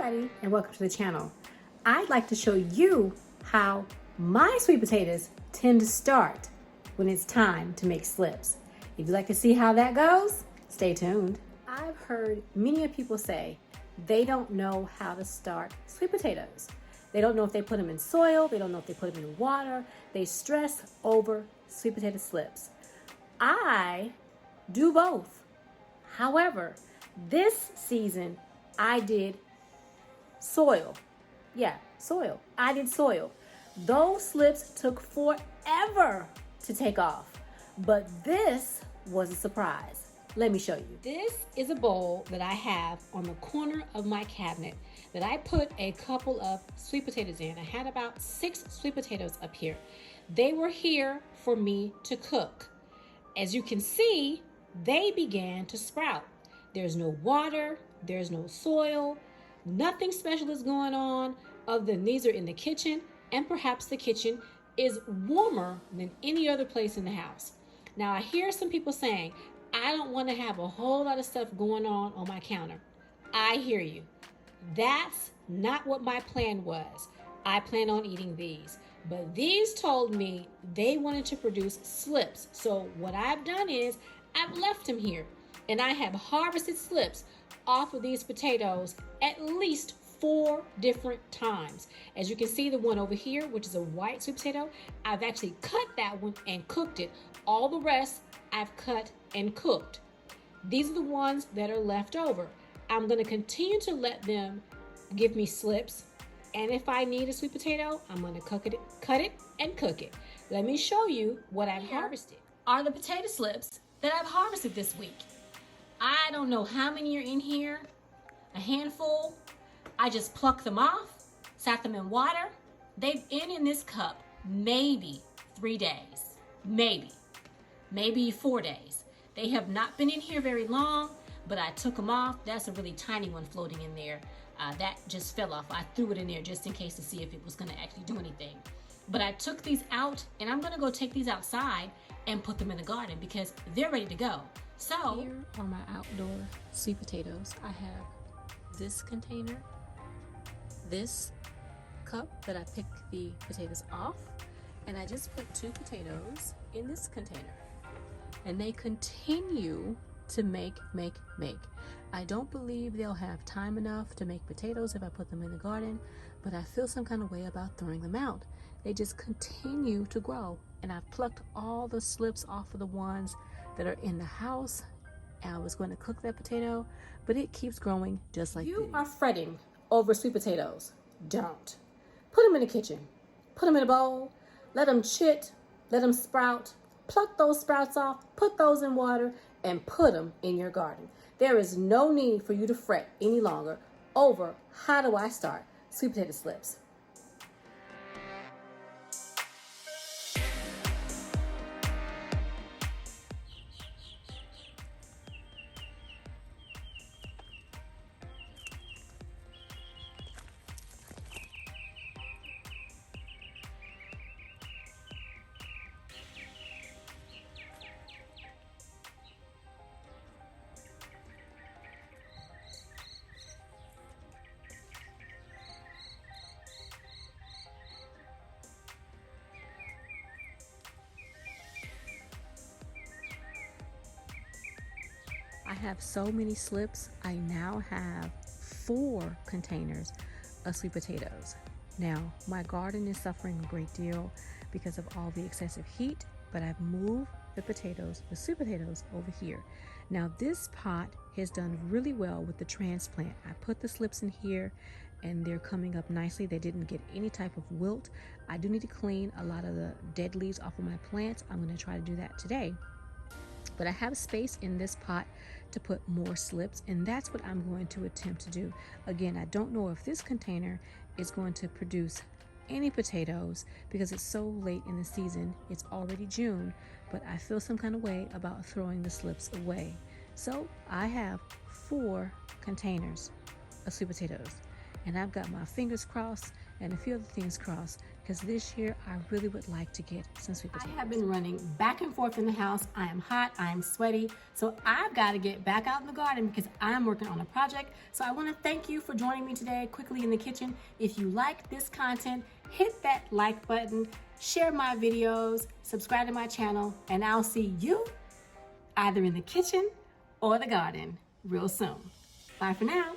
everybody, and welcome to the channel. I'd like to show you how my sweet potatoes tend to start when it's time to make slips. If you'd like to see how that goes, stay tuned. I've heard many of people say they don't know how to start sweet potatoes. They don't know if they put them in soil, they don't know if they put them in water. They stress over sweet potato slips. I do both. However, this season I did soil. Yeah, soil. I did soil. Those slips took forever to take off, but this was a surprise. Let me show you. This is a bowl that I have on the corner of my cabinet that I put a couple of sweet potatoes in. I had about 6 sweet potatoes up here. They were here for me to cook. As you can see, they began to sprout. There's no water, there's no soil, nothing special is going on other than these are in the kitchen, and perhaps the kitchen is warmer than any other place in the house. Now I hear some people saying, I don't want to have a whole lot of stuff going on my counter. I hear you. That's not what my plan was. I plan on eating these. But these told me they wanted to produce slips. So what I've done is I've left them here. And I have harvested slips off of these potatoes at least 4 different times. As you can see, the one over here, which is a white sweet potato, I've actually cut that one and cooked it. All the rest I've cut and cooked. These are the ones that are left over. I'm going to continue to let them give me slips. And if I need a sweet potato, I'm going to cut it, and cook it. Let me show you what I've harvested. Are the potato slips that I've harvested this week. I don't know how many are in here, a handful. I just plucked them off, sat them in water. They've been in this cup maybe 3 days, maybe 4 days. They have not been in here very long, but I took them off. That's a really tiny one floating in there. That just fell off. I threw it in there just in case to see if it was gonna actually do anything. But I took these out and I'm gonna go take these outside and put them in the garden because they're ready to go. So here are my outdoor sweet potatoes. I have this container, this cup that I picked the potatoes off, and I just put 2 potatoes in this container. And they continue to make. I don't believe they'll have time enough to make potatoes if I put them in the garden, but I feel some kind of way about throwing them out. They just continue to grow, and I've plucked all the slips off of the ones that are in the house. And I was going to cook that potato, but it keeps growing just like this. You are fretting over sweet potatoes. Don't. Put them in the kitchen. Put them in a bowl. Let them chit. Let them sprout. Pluck those sprouts off. Put those in water and put them in your garden. There is no need for you to fret any longer over how do I start sweet potato slips. I have so many slips. I now have 4 containers of sweet potatoes. Now, my garden is suffering a great deal because of all the excessive heat, but I've moved the sweet potatoes over here. Now, this pot has done really well with the transplant. I put the slips in here and they're coming up nicely. They didn't get any type of wilt. I do need to clean a lot of the dead leaves off of my plants. I'm going to try to do that today. But I have space in this pot to put more slips, and that's what I'm going to attempt to do. Again, I don't know if this container is going to produce any potatoes because it's so late in the season. It's already June, but I feel some kind of way about throwing the slips away. So I have 4 containers of sweet potatoes, and I've got my fingers crossed and a few other things crossed, because this year I really would like to get some sweet potatoes. I have been running back and forth in the house. I am hot, I am sweaty, so I've got to get back out in the garden because I'm working on a project. So I want to thank you for joining me today quickly in the kitchen. If you like this content, hit that like button, share my videos, subscribe to my channel, and I'll see you either in the kitchen or the garden real soon. Bye for now.